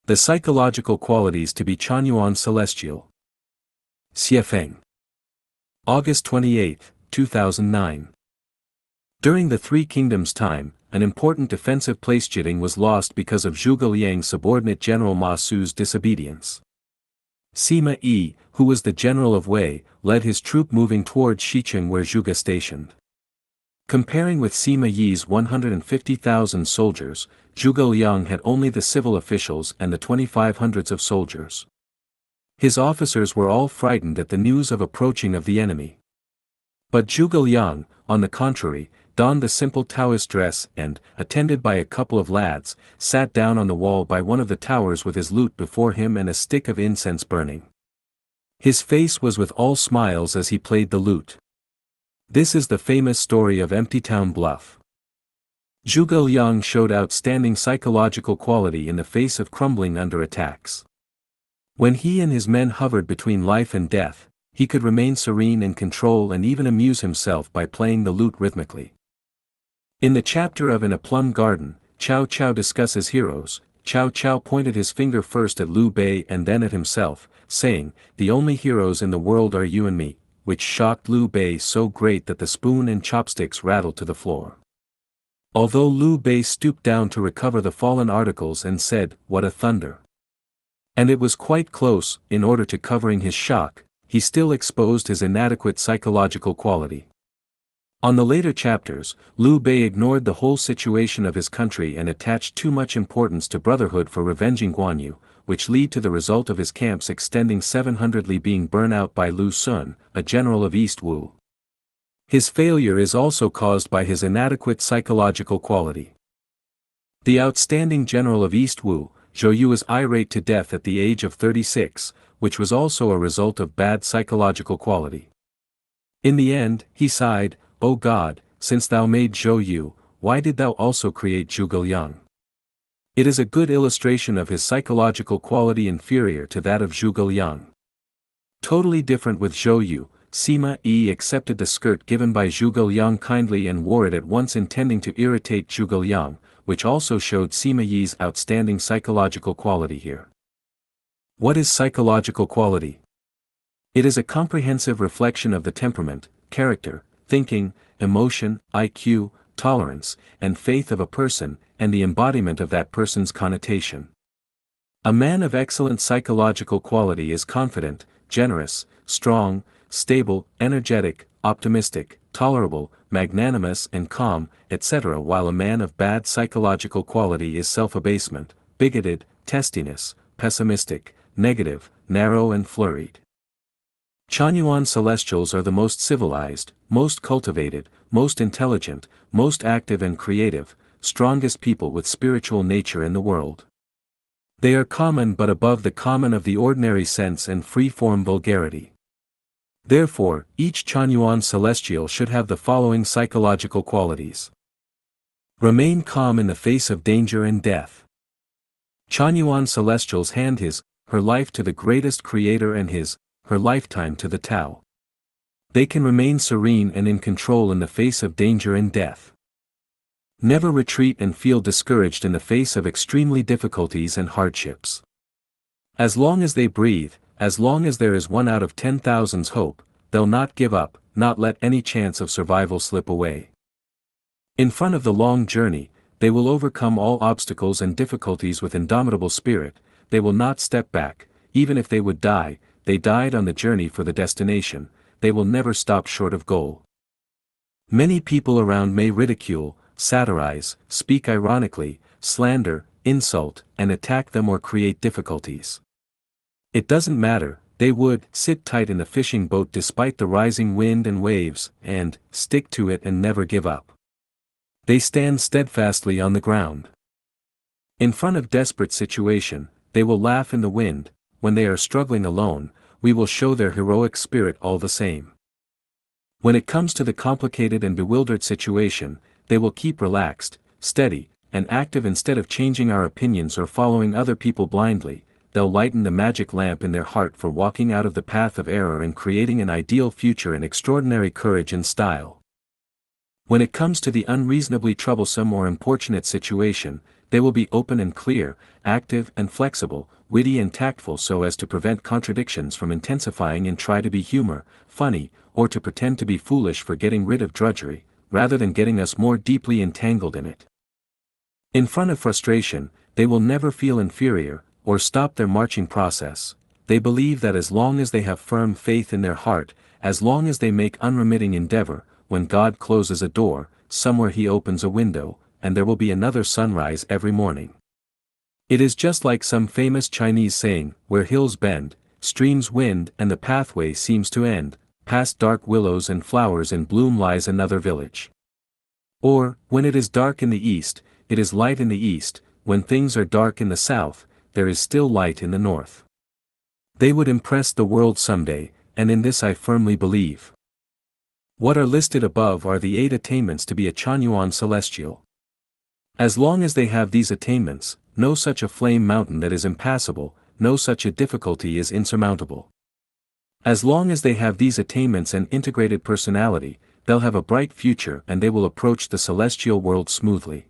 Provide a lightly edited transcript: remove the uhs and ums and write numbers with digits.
The psychological qualities to be Chanyuan celestial. Xiefeng. August 28, 2009. During the Three Kingdoms' time, an important defensive place Jiting was lost because of Zhuge Liang's subordinate general Ma Su's disobedience. Sima Yi, who was the general of Wei, led his troop moving towards Xicheng where Zhuge stationed. Comparing with Sima Yi's 150,000 soldiers, Zhuge Liang had only the civil officials and the 2,500 of soldiers. His officers were all frightened at the news of approaching of the enemy. But Zhuge Liang, on the contrary, donned a simple Taoist dress and, attended by a couple of lads, sat down on the wall by one of the towers with his lute before him and a stick of incense burning. His face was with all smiles as he played the lute. This is the famous story of Empty Town Bluff. Zhuge Liang showed outstanding psychological quality in the face of crumbling under attacks. When he and his men hovered between life and death, he could remain serene and control and even amuse himself by playing the lute rhythmically. In the chapter of In a Plum Garden, Cao Cao discusses heroes. Cao Cao pointed his finger first at Liu Bei and then at himself, saying, "The only heroes in the world are you and me," which shocked Liu Bei so great that the spoon and chopsticks rattled to the floor. Although Liu Bei stooped down to recover the fallen articles and said, "What a thunder!" And it was quite close, in order to covering his shock, he still exposed his inadequate psychological quality. On the later chapters, Liu Bei ignored the whole situation of his country and attached too much importance to brotherhood for revenging Guanyu, which lead to the result of his camps extending 700 li being burnt out by Lu Sun, a general of East Wu. His failure is also caused by his inadequate psychological quality. The outstanding general of East Wu, Zhou Yu, is irate to death at the age of 36, which was also a result of bad psychological quality. In the end, he sighed, "O God, since thou made Zhou Yu, why did thou also create Zhuge Liang?" It is a good illustration of his psychological quality inferior to that of Zhuge Liang. Totally different with Zhou Yu, Sima Yi accepted the skirt given by Zhuge Liang kindly and wore it at once, intending to irritate Zhuge Liang, which also showed Sima Yi's outstanding psychological quality here. What is psychological quality? It is a comprehensive reflection of the temperament, character, thinking, emotion, IQ, tolerance, and faith of a person, and the embodiment of that person's connotation. A man of excellent psychological quality is confident, generous, strong, stable, energetic, optimistic, tolerable, magnanimous and calm, etc., while a man of bad psychological quality is self-abasement, bigoted, testiness, pessimistic, negative, narrow and flurried. Chanyuan celestials are the most civilized, most cultivated, most intelligent, most active and creative, strongest people with spiritual nature in the world. They are common but above the common of the ordinary sense and free-form vulgarity. Therefore, each Chanyuan celestial should have the following psychological qualities. Remain calm in the face of danger and death. Chanyuan celestials hand her life to the greatest creator and her lifetime to the Tao. They can remain serene and in control in the face of danger and death. Never retreat and feel discouraged in the face of extremely difficulties and hardships. As long as they breathe, as long as there is 1 out of 10,000's hope, they'll not give up, not let any chance of survival slip away. In front of the long journey, they will overcome all obstacles and difficulties with indomitable spirit. They will not step back, even if they would die. They died on the journey for the destination. They will never stop short of goal. Many people around may ridicule, satirize, speak ironically, slander, insult, and attack them or create difficulties. It doesn't matter, they would sit tight in the fishing boat despite the rising wind and waves, and stick to it and never give up. They stand steadfastly on the ground. In front of desperate situation, they will laugh in the wind. When they are struggling alone, we will show their heroic spirit all the same. When it comes to the complicated and bewildered situation, they will keep relaxed, steady, and active instead of changing our opinions or following other people blindly. They'll lighten the magic lamp in their heart for walking out of the path of error and creating an ideal future in extraordinary courage and style. When it comes to the unreasonably troublesome or importunate situation, they will be open and clear, active and flexible, witty and tactful so as to prevent contradictions from intensifying and try to be humor, funny, or to pretend to be foolish for getting rid of drudgery, rather than getting us more deeply entangled in it. In front of frustration, they will never feel inferior, or stop their marching process. They believe that as long as they have firm faith in their heart, as long as they make unremitting endeavor, when God closes a door, somewhere He opens a window, and there will be another sunrise every morning. It is just like some famous Chinese saying, where hills bend, streams wind and the pathway seems to end, past dark willows and flowers in bloom lies another village. Or, when it is dark in the east, it is light in the east, when things are dark in the south, there is still light in the north. They would impress the world someday, and in this I firmly believe. What are listed above are the 8 attainments to be a Chanyuan celestial. As long as they have these attainments, no such a flame mountain that is impassable, no such a difficulty is insurmountable. As long as they have these attainments and integrated personality, they'll have a bright future and they will approach the celestial world smoothly.